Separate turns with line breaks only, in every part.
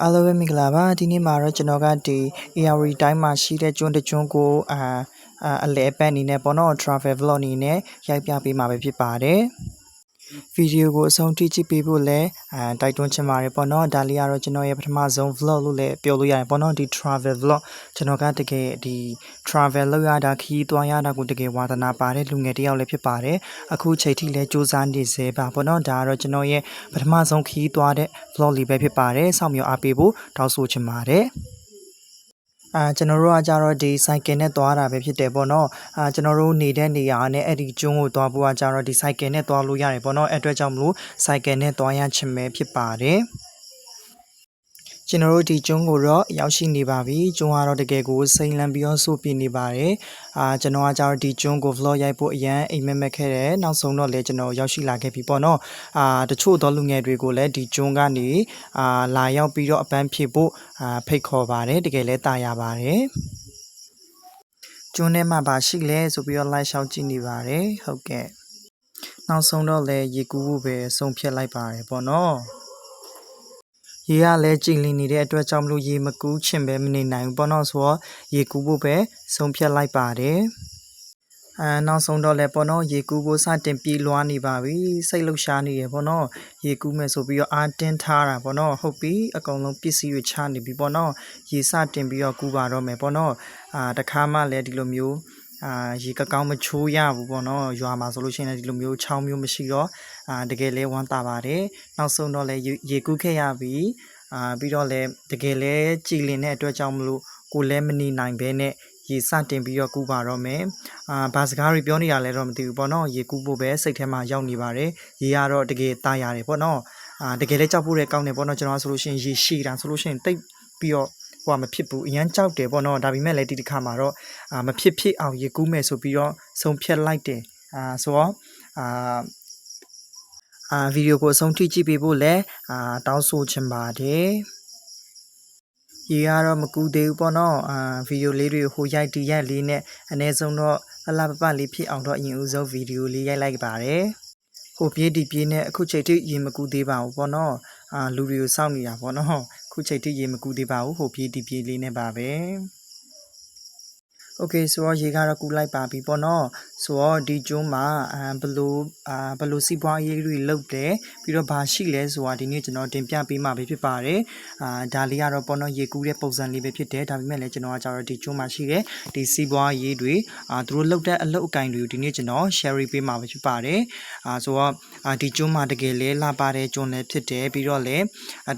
အားလုံးပဲမင်္ဂလာပါဒီနေ့မှာတော့ကျွန်တော်ကဒီ ARD တိုင်းမှာရှိတဲ့ကျွန်းတစ်ကျွန်းကိုအလဲအပတ်အနေနဲ့ပေါ့နော် travel vlog အနေနဲ့ရိုက်ပြပေးမှာပဲဖြစ်ပါတယ်ဗီဒီယိုကိုအဆုံးထိကြည့်ပေးဖို့လည်းတိုက်တွန်းချင်ပါတယ်ပေါ့နော်ဒါလေးကတော့ကျွန်တော်ရဲ့ပထမဆုံး vlog လို့လည်းပြောလို့ရတယ်ပေါ့နော်ဒီ travel vlog ကျွန်တော်ကတကယ်ဒီ travel လုပ်ရတာခီးသွားရတာကိုတကယ်ဝါသနာပါတဲ့လူငယ်တစ်ယောက်လည်းဖြစ်ပါတယ်အခုချိန်ထိလည်းစူးစမ်းနေစေပါပေါ့နော်ဒါကတော့ကျွန်တော်ရဲ့ပထမဆုံးခီးသွားတဲ့ vlog လေးပဲဖြစ်ပါတယ်စောင့်မျှော်အားပေးဖို့တောင်းဆိုချင်ပါတယ်ကျွန်တော်တို့ကကြတော့ဒီစိုက်ကယ်နဲ့သွားတာပဲဖြစ်တယ်ပေါ့နော်ကျွန်တော်တို့နေတဲ့နေရာနဲ့အဲ့ဒီကျွန်းကိုသွားဖို့ကကြတော့ဒီစိုက်ကယ်နဲ့သွားလို့ရတယ်ပေါ့နော်အဲ့အတွက်ကြောင့်မလို့စိုက်ကယ်နဲ့သွားရချင်ပဲဖြစ်ပါတယ်ကျွန်တော်တို့ဒီကျွန်းကိုတော့ရောက်ရှိနေပါပြီကျွန်းကတော့တကယ်ကိုစိန်လန်းပြီးတော့ဆိုပြနေပါတယ်ကျွန်တော်ကကြတော့ဒီကျွန်းကို vlog ရိုက်ဖို့အရန်အိမ်မက်မက်ခဲ့တယ်နောက်ဆုံးတော့လည်းကျွန်တော်ရောက်ရှိလာခဲ့ပြီပေါ့နော်တချို့သောလူငယ်တွေကိုလည်းဒီကျွန်းကနေလာရောက်ပြီးတော့အပန်းဖြေဖို့ဖိတ်ခေါ်ပါတယ်တကယ်လည်းတာယာပါတယ်ကျွန်းထဲမှာပါရှိလဲဆိုပြီးတော့ live ရှောက်ကြည့်နေပါတယ်ဟုတ်ကဲ့နောက်ဆုံးတော့လည်းရေကူးဖို့ပဲဆုံးဖြတ်လိုက်ပါတယ်ပေါ့နော်ရေကလည်းကြည်လင်နေတဲ့အတွက်ကြောင့်မလို့ရေမကူးချင်ပဲမနေနိုင်ဘူးပေါ့နော်ဆိုတော့ရေကူးဖို့ပဲဆုံးဖြတ်လိုက်ပါတယ်နောက်ဆုံးတော့လည်းပေါ့နော်ရေကူးဖို့စတင်ပြေးလွှားနေပါပြီစိတ်လှုပ်ရှားနေရပေါ့နော်ရေကူးမယ်ဆိုပြီးတော့အားတင်းထားတာပေါ့နော်ဟုတ်ပြီအကုန်လုံးပစ္စည်းတွေချနေပြီပေါ့နော်ရေစတင်ပြီးတော့ကူးပါတော့မယ်ပေါ့နော်တခါမှလည်းဒီလိုမျိုးရေကောင်းမချိုးရဘူးပေါ့နော်ရွာမှာဆိုလို့ရှိရင်လည်းဒီလိုမျိုးချောင်းမျိုးမရှိတော့တကယ်လဲဝမ်းသာပါတယ်နောက်ဆုံးတော့လည်းရေကူးခဲ့ရပြီပြီးတော့လည်းတကယ်လဲကြည်လင်တဲ့အတွက်ကြောင့်မလို့ကိုလည်းမနေနိုင်ဘဲနဲ့ရေစတင်ပြီးတော့ကူးပါတော့မယ်ဘာစကားတွေပြောနေရလဲတော့မသိဘူးပေါ့နော်ရေကူးဖို့ပဲစိတ်ထဲမှာရောက်နေပါတယ်ရေကတော့တကယ်သားရတယ်ပေါ့နော်တကယ်လဲကြောက်ဖို့လည်းကောင်းတယ်ပေါ့နော်ကျွန်တော်ဆိုလို့ရှိရင်ရေရှည်တာဆိုလို့ရှိရင်တိတ်ပြီးတော့ဟိုမဖြစ်ဘူးအရန်ကြောက်တယ်ပေါ့နော်ဒါပေမဲ့လည်းဒီတစ်ခါမှာတော့မဖြစ်အောင်ရေကူးမယ်ဆိုပြီးတော့ဆုံးဖြတ်လိုက်တယ်ဆိုတော့ဗီဒီယိုကိုအဆုံးထိကြည့်ပေးဖို့လည်းတောင်းဆိုချင်ပါတယ်ရေကတော့မကူသေးဘူးပေါ့နော်ဗီဒီယိုလေးတွေဟိုရိုက်ဒီရိုက်လေးနဲ့အနည်းဆုံးတော့အလှပလေးဖြစ်အောင်တော့အရင်ဦးဆုံးဗီဒီယိုလေးရိုက်လိုက်ပါတယ်ဟိုပြေးဒီပြေးနဲ့အခုချိန်ထိရေမကူသေးပါဘူးပေါ့နော်လူတွေကိုစောင့်နေတာပေါ့နော်အခုချိန်ထိရေမကူသေးပါဘူးဟိုပြေးဒီပြေးလေးနဲ့ပါပဲโอเคဆိုတော့ရေကတော့ကူးလိုက်ပါပြီပေါ့နော်ဆိုတော့ဒီကျွန်းမှာဘလို့စီးပွားရေးတွေလုပ်တယ်ပြီးတော့ဘာရှိလဲဆိုတာဒီနေ့ကျွန်တော်တင်ပြပေးမှာပဲဖြစ်ပါတယ်ဒါလေးကတော့ပေါ့နော်ရေကူးတဲ့ပုံစံလေးပဲဖြစ်တယ်ဒါပေမဲ့လည်းကျွန်တော်ကကြတော့ဒီကျွန်းမှာရှိတဲ့ဒီစီးပွားရေးတွေသူတို့လုပ်တဲ့အလုပ်အကင်တွေကိုဒီနေ့ကျွန်တော် share ပေးမှာပဲဖြစ်ပါတယ်ဆိုတော့ဒီကျွန်းမှာတကယ်လဲလှပတဲ့ကျွန်းလည်းဖြစ်တယ်ပြီးတော့လည်း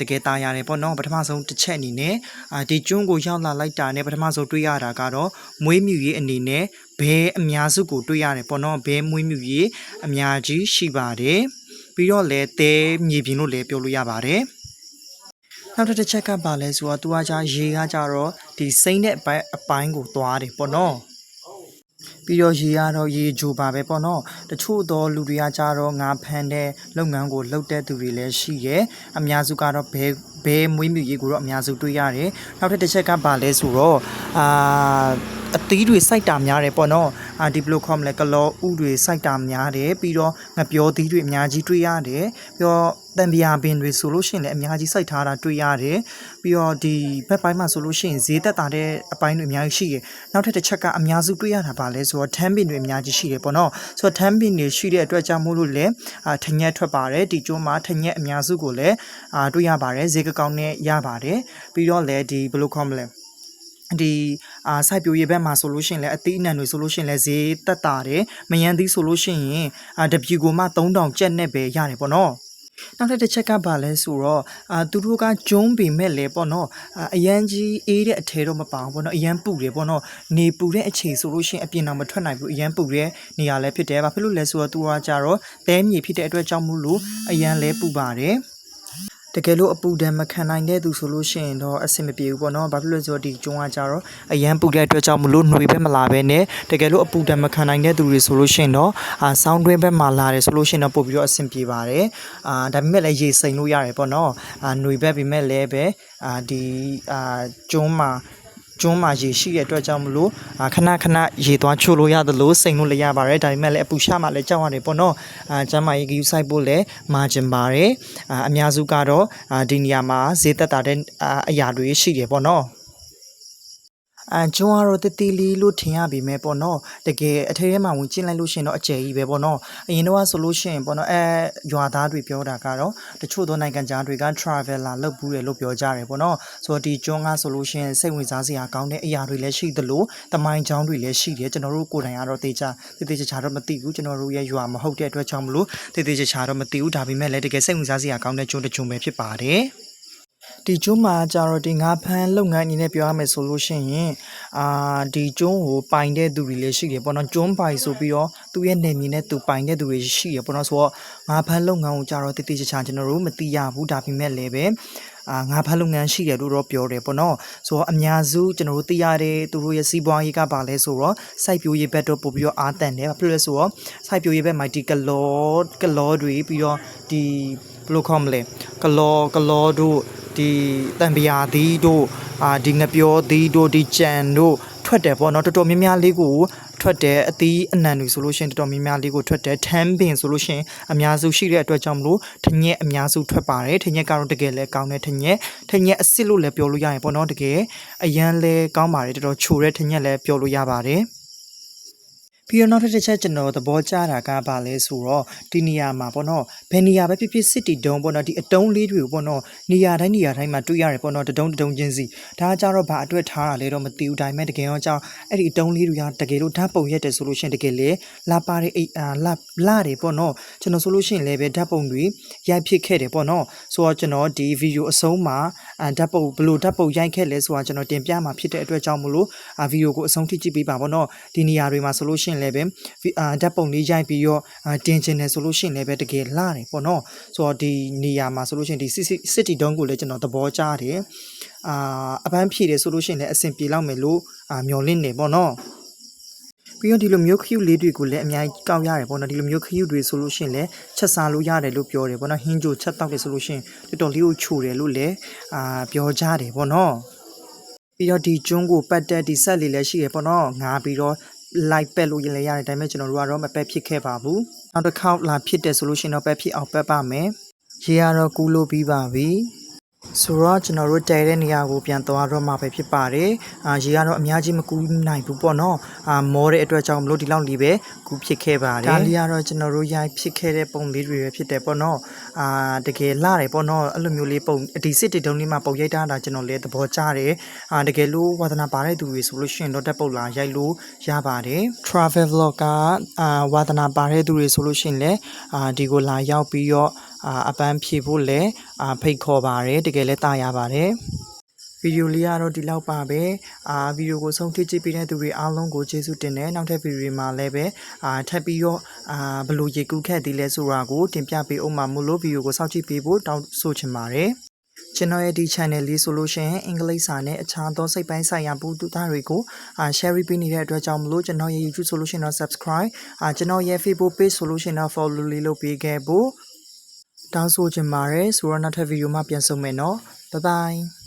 တကယ်သားရတယ်ပေါ့နော်ပထမဆုံးတစ်ချက်အနေနဲ့ဒီကျွန်းကိုရောက်လာလိုက်တာနဲ့ပထမဆုံးတွေ့ရတာကတော့မွေးမြူရေးအနေနဲ့ဘဲအများစုကိုတွေ့ရတယ်ပေါ့နော်ဘဲမွေးမြူရေးအများကြီးရှိပါတယ်ပြီးတော့လည်းတဲမြေပြင်လို့လည်းပြောလို့ရပါတယ်နောက်တစ်ချက်ကပါလဲဆိုတော့သူကရေကကြတော့ဒီစိမ့်တဲ့အပိုင်းကိုသွားတယ်ပေါ့နော်ပြီးတော့ရေကတော့ရေဂျိုပါပဲပေါ့နော်တချို့သောလူတွေကကြတော့ငါဖမ်းတဲ့လုပ်ငန်းကိုလုပ်တဲ့သူတွေလည်းရှိတယ်အများစုကတော့ဘဲမွေးမြူရေးကိုတော့အများစုတွေ့ရတယ်နောက်တစ်ချက်ကပါလဲဆိုတော့အသီးတွေစိုက်တာများတယ်ပေါ့နော်ဒီဘလိုခေါ်မလဲကလောဥတွေစိုက်တာများတယ်ပြီးတော့ငပြောသီးတွေအများကြီးတွေ့ရတယ်ပြီးတော့တံပြာပင်တွေဆိုလို့ရှိရင်လည်းအများကြီးစိုက်ထားတာတွေ့ရတယ်ပြီးတော့ဒီဘက်ပိုင်းမှာဆိုလို့ရှိရင်ဈေးသက်သာတဲ့အပိုင်းတွေအများကြီးရှိတယ်နောက်ထပ်တစ်ချက်ကအများစုတွေ့ရတာပါလဲဆိုတော့ထမ်းပင်တွေအများကြီးရှိတယ်ပေါ့နော်ဆိုတော့ထမ်းပင်တွေရှိတဲ့အတွက်ကြောင့်မို့လို့လည်းထညက်ထွက်ပါတယ်ဒီကျွန်းမှာထညက်အများစုကိုလည်းတွေ့ရပါတယ်ဈေးကောင်းနဲ့ရပါတယ်ပြီးတော့လည်းဒီဘယ်လိုခေါ်မလဲဒီစိုက်ပျိုးရေးဘက်မှာဆိုလို့ရှိရင်လည်းအသီးအနှံတွေဆိုလို့ရှိရင်လည်းဈေးသက်သာတယ်မယန်းသီးဆိုလို့ရှိရင်တပြူကိုမှ3000ကျပ်နဲ့ပဲရတယ်ပေါ့နော်နောက်တစ်ချက်ကပါလဲဆိုတော့သူတို့ကကျွန်းပေမဲ့လဲပေါ့နော်အရန်ကြီးအေးတဲ့အထဲတော့မပါဘူးပေါ့နော်အရန်ပူတယ်ပေါ့နော်နေပူတဲ့အချိန်ဆိုလို့ရှိရင်အပြင်တော့မထွက်နိုင်ဘူးအရန်ပူတဲ့နေရာလဲဖြစ်တယ်ဘာဖြစ်လို့လဲဆိုတော့သူကကြတော့တဲမြေဖြစ်တဲ့အတွက်ကြောင့်မို့လို့အရန်လဲပူပါတယ်တကယ်လို့အပူဒဏ်မခံနိုင်တဲ့သူဆိုလို့ရှိရင်တော့အဆင်မပြေဘူးပေါ့နော်ဘာဖြစ်လို့လဲဆိုတော့ဒီကျွန်းကကြတော့အရန်ပူတဲ့အတွက်ကြောင့်မလို့ຫນွေဘက်မလာဘဲနဲ့တကယ်လို့အပူဒဏ်မခံနိုင်တဲ့သူတွေဆိုလို့ရှိရင်တော့ဆောင်းတွင်းဘက်မှာလာတယ်ဆိုလို့ရှိရင်တော့ပို့ပြီးတော့အဆင်ပြေပါတယ်ဒါပေမဲ့လည်းရေစိမ်လို့ရတယ်ပေါ့နော်ຫນွေဘက်ပေမဲ့လည်းပဲဒီကျွန်းမှာ ကျွန်းမှာရေရှိတဲ့အတွက်ကြောင့်မလို့ခဏခဏရေသွားချို့လို့ရတယ်လို့စိန်လို့လည်းရပါတယ်ဒါပေမဲ့လည်းအပူရှာမှလည်းကြောက်ရတယ်ပေါ့နော်ကျမ်းမာရေးဂရုစိုက်ဖို့လည်းမာကျင်ပါတယ်အများစုကတော့ဒီနေရာမှာဈေးသက်တာတဲ့အရာတွေရှိတယ်ပေါ့နော်ကျွန်းကတော့တတိလီလို့ထင်ရပြီမဲ့ပေါ့နော်တကယ်အထဲထဲမှာဝင်ကျင်းလိုက်လို့ရှင်တော့အကျယ်ကြီးပဲပေါ့နော်အရင်တော့ဆိုလို့ရှင်ပေါ့နော်ရွာသားတွေပြောတာကတော့တချို့သောနိုင်ငံခြားတွေက traveler လုပ်ဘူးတယ်လို့ပြောကြတယ်ပေါ့နော်ဆိုတော့ဒီကျွန်းကဆိုလို့ရှင်စိတ်ဝင်စားစရာကောင်းတဲ့အရာတွေလည်းရှိသလိုတမိုင်းကျောင်းတွေလည်းရှိတယ်ကျွန်တော်တို့ကိုယ်တိုင်ကတော့တေချာတော့မသိဘူးကျွန်တော်တို့ရဲ့ရွာမဟုတ်တဲ့အတွက်ကြောင့်မလို့တေချာတော့မသိဘူးဒါပေမဲ့လည်းတကယ်စိတ်ဝင်စားစရာကောင်းတဲ့ကျွန်းတစ်ကျွန်းပဲဖြစ်ပါတယ်ဒီကျွန်းမှာကြတော့ဒီငါးဖမ်းလုပ်ငန်းအနေနဲ့ပြောရမယ်ဆိုလို့ရှိရင်ဒီကျွန်းကိုပိုင်တဲ့သူတွေလည်းရှိတယ်ပေါ့နော်ကျွန်းပိုင်ဆိုပြီးတော့သူ့ရဲ့နေမြေနဲ့သူပိုင်တဲ့သူတွေရှိတယ်ပေါ့နော်ဆိုတော့ငါးဖမ်းလုပ်ငန်းကိုကြတော့တိတိကျကျကျွန်တော်တို့မသိရဘူးဒါပေမဲ့လည်းပဲငါးဖမ်းလုပ်ငန်းရှိတယ်လို့တော့ပြောတယ်ပေါ့နော်ဆိုတော့အများစုကျွန်တော်တို့သိရတဲ့သူတို့ရဲ့စီးပွားရေးကပါလဲဆိုတော့စိုက်ပျိုးရေးဘက်တော့ပို့ပြီးတော့အားတန်တယ်ဘာဖြစ်လဲဆိုတော့စိုက်ပျိုးရေးဘက်မှာဒီကလောတွေပြီးတော့ဒီဘယ်လိုခေါ်မလဲကလောတို့ဒီတံပရာသီးတို့ဒီငပြောသီးတို့ဒီကြံတို့ထွက်တယ်ပေါ့နော်တော်တော်များများလေးကိုထွက်တယ်အသီးအနှံတွေဆိုလို့ရှိရင်တော်တော်များများလေးကိုထွက်တယ်ထမ်းပင်ဆိုလို့ရှိရင်အများစုရှိတဲ့အတွက်ကြောင့်မလို့ထညက်အများစုထွက်ပါတယ်ထညက်ကတော့တကယ်လဲကောင်းတယ်ထညက်အစ်စ်လို့လည်းပြောလို့ရရင်ပေါ့နော်တကယ်အရန်လဲကောင်းပါတယ်တော်တော်ချိုတဲ့ထညက်လည်းပြောလို့ရပါတယ်ပြီးတော့နောက်တစ်ချက်ကျွန်တော်သဘောကျတာကဘာလဲဆိုတော့ဒီနေရာမှာပေါ့နော်ဘယ်နေရာပဲဖြစ်ဖြစ်စစ်တီတုံးပေါ့နော်ဒီအတုံးလေးတွေကိုပေါ့နော်နေရာတိုင်းမှာတွေ့ရတယ်ပေါ့နော်တတုံးချင်းစီဒါကကြတော့ဘာအတွက်ထားတာလဲတော့မသိဘူးဒါပေမဲ့တကယ်တော့ကြောင့်အဲ့ဒီအတုံးလေးတွေကတကယ်လို့ဓာတ်ပုံရက်တယ်ဆိုလို့ရှိရင်တကယ်လေလာပါတဲ့လာတယ်ပေါ့နော်ကျွန်တော်ဆိုလို့ရှိရင်လည်းပဲဓာတ်ပုံတွေရိုက်ဖြစ်ခဲ့တယ်ပေါ့နော်ဆိုတော့ကျွန်တော်ဒီဗီဒီယိုအဆုံးမှာဓာတ်ပုံဘလို့ဓာတ်ပုံရိုက်ခဲ့လဲဆိုတာကျွန်တော်တင်ပြမှာဖြစ်တဲ့အတွက်ကြောင့်မလို့ဗီဒီယိုကိုအဆုံးထိကြည့်ပေးပါပေါ့နော်ဒီနေရာတွေမှာဆိုလို့ရှိရင်လည်းပဲဓာတ်ပုံလေးရိုက်ပြီးတော့တင်ချင်တယ်ဆိုလို့ရှိရင်လည်းပဲတကယ်လာတယ်ပေါ့နော်ဆိုတော့ဒီနေရာမှာဆိုလို့ရှိရင်ဒီစစ်တီတုံးကိုလည်းကျွန်တော်သဘောကျတယ်အပန်းဖြည့်တယ်ဆိုလို့ရှိရင်လည်းအဆင်ပြေလောက်မယ်လို့မျှော်လင့်နေပေါ့နော်ပြီးတော့ဒီလိုမျိုးခရုလေးတွေကိုလည်းအများကြီးကောက်ရတယ်ပေါ့နော်ဒီလိုမျိုးခရုတွေဆိုလို့ရှိရင်လည်းချက်စားလို့ရတယ်လို့ပြောတယ်ပေါ့နော်ဟင်းကြိုချက်တောက်တယ်ဆိုလို့ရှိရင်တော်တော်လေးကိုချိုတယ်လို့လည်းပြောကြတယ်ပေါ့နော်ပြီးတော့ဒီကျွန်းကိုပတ်တက်ဒီဆက်လေးလည်းရှိရပေါ့နော်ငါပြီးတော့လိုက်ပက်လို့လည်းရတယ်ဒါပေမဲ့ကျွန်တော်တို့ကတော့မပက်ဖြစ်ခဲ့ပါဘူးနောက်တစ်ခေါက်လာဖြစ်တယ်ဆိုလို့ရှိရင်တော့ပက်ဖြစ်အောင်ပက်ပါမယ်ရေကတော့ကူးလို့ပြီးပါပြီဆိုတော့ကျွန်တော်တို့တဲတဲ့နေရာကိုပြန်သွားတော့မှပဲဖြစ်ပါတယ်ရေကတော့အများကြီးမကူးနိုင်ဘူးပေါ့နော်မောတဲ့အတွက်ကြောင့်မလို့ဒီလောက်လေးပဲကူးဖြစ်ခဲ့ပါတယ်ဒါလေးကတော့ကျွန်တော်တို့ရိုက်ဖြစ်ခဲ့တဲ့ပုံလေးတွေပဲဖြစ်တယ်ပေါ့နော်တကယ်လှတယ်ပေါ့နော်အဲ့လိုမျိုးလေးပုံဒီစစ်တီတုံးလေးမှာပုံရိုက်ထားတာကျွန်တော်လည်းသဘောကျတယ်တကယ်လို့ဝါသနာပါတဲ့သူတွေဆိုလို့ရှိရင်တော့တက်ပုတ်လာရိုက်လို့ရပါတယ် travel vlog ကဝါသနာပါတဲ့သူတွေဆိုလို့ရှိရင်လည်းဒီကိုလာရောက်ပြီးတော့အပန်းဖြေဖို့လည်းဖိတ်ခေါ်ပါတယ်တကယ်လည်းတာရပါတယ်ဗီဒီယိုလေးကတော့ဒီလောက်ပါပဲဗီဒီယိုကိုဆုံးဖြတ်ကြည့်ပေးတဲ့သူတွေအားလုံးကိုကျေးဇူးတင်တယ်နောက်ထပ်ဗီဒီယိုတွေမှာလည်းပဲထပ်ပြီးတော့ဘလို့ရေကူးခက်သေးလဲဆိုတာကိုတင်ပြပေးအောင်မှာမို့လို့ဗီဒီယိုကိုစောင့်ကြည့်ပေးဖို့တောင်းဆိုချင်ပါတယ်ကျွန်တော်ရဲ့ဒီ channel လေးဆိုလို့ရှိရင်အင်္ဂလိပ်စာနဲ့အခြားသောစိတ်ပိုင်းဆိုင်ရာဘူးတူသားတွေကိုshare ပေးနေတဲ့အတွက်ကြောင့်မလို့ကျွန်တော်ရဲ့ YouTube ဆိုလို့ရှိရင်တော့ subscribe ကျွန်တော်ရဲ့ Facebook page ဆိုလို့ရှိရင်တော့ follow လေးလုပ်ပေးခဲ့ဖို့တောင်းဆိုချင်ပါတယ်ဆိုတော့နောက်ထပ်ဗီဒီယိုမှာပြန်ဆုံမယ်နော် bye bye